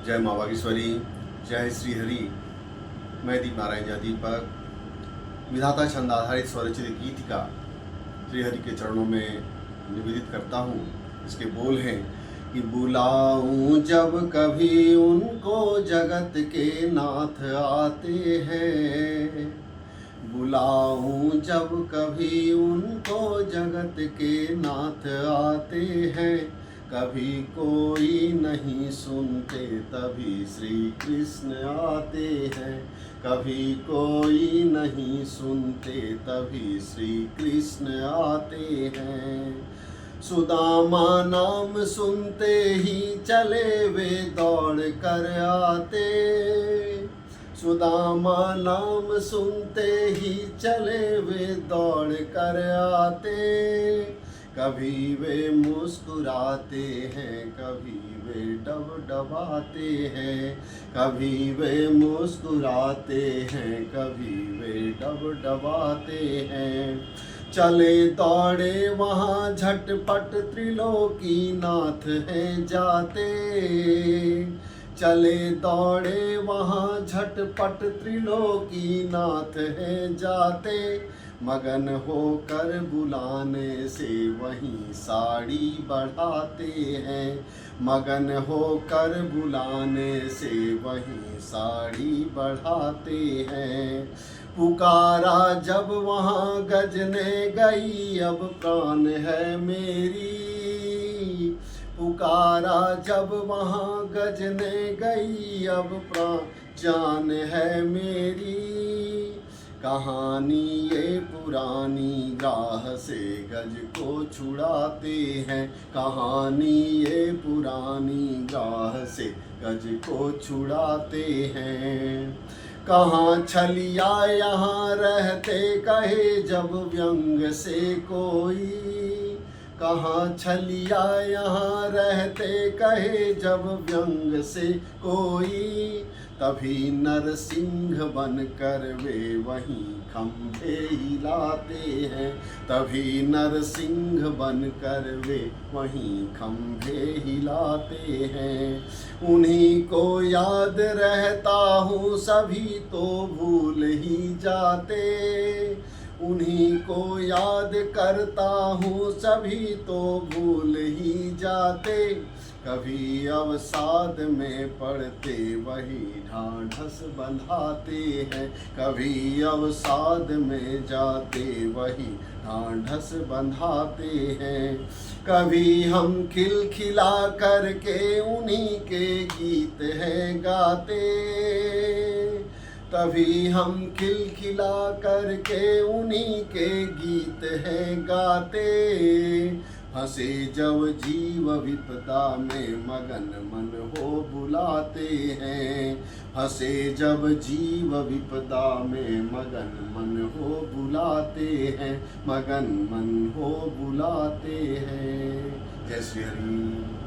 जय माँ बागेश्वरी, जय श्री हरि। मैं दीप नारायण जय दीपक विधाता छंद आधारित स्वरचित गीत का श्री हरि के चरणों में निवेदित करता हूँ। इसके बोल हैं कि बुलाऊं जब कभी उनको जगत के नाथ आते हैं, बुलाऊं जब कभी उनको जगत के नाथ आते हैं। कभी कोई नहीं सुनते तभी श्री कृष्ण आते हैं, कभी कोई नहीं सुनते तभी श्री कृष्ण आते हैं। सुदामा नाम सुनते ही चले वे दौड़ कर आते, सुदामा नाम सुनते ही चले वे दौड़ कर आते। कभी वे मुस्कुराते हैं, कभी वे डबडबाते हैं, कभी वे मुस्कुराते हैं, कभी वे डबडबाते हैं। चले दौड़े वहाँ झटपट त्रिलोकी नाथ हैं जाते, चले दौड़े वहाँ झटपट त्रिलोकी नाथ हैं जाते। मगन होकर बुलाने से वहीं साड़ी बढ़ाते हैं, मगन होकर बुलाने से वहीं साड़ी बढ़ाते हैं। पुकारा जब वहाँ गजने गई अब प्राण है मेरी, पुकारा जब वहाँ गजने गई अब प्राण जान है मेरी। कहानी ये पुरानी राह से गज को छुड़ाते हैं, कहानी ये पुरानी राह से गज को छुड़ाते हैं। कहाँ छलिया यहाँ रहते कहे जब व्यंग से कोई, कहाँ छलिया यहाँ रहते कहे जब व्यंग से कोई। तभी नरसिंह बन कर वे वहीं खंभे हिलाते हैं, तभी नरसिंह बन कर वे वहीं खंभे हिलाते हैं। उन्हीं को याद रहता हूँ सभी तो भूल ही जाते, उन्हीं को याद करता हूँ सभी तो भूल ही जाते। कभी अवसाद में पड़ते वही ढाढ़स बंधाते हैं, कभी अवसाद में जाते वही ढाढ़स बंधाते हैं। कभी हम खिलखिला करके उन्हीं के गीत हैं गाते, तभी हम खिलखिला करके उन्हीं के गीत हैं गाते। हंसे जब जीव विपदा में मगन मन हो बुलाते हैं, हंसे जब जीव विपदा में मगन मन हो बुलाते हैं, मगन मन हो बुलाते हैं। जय श्री हरि।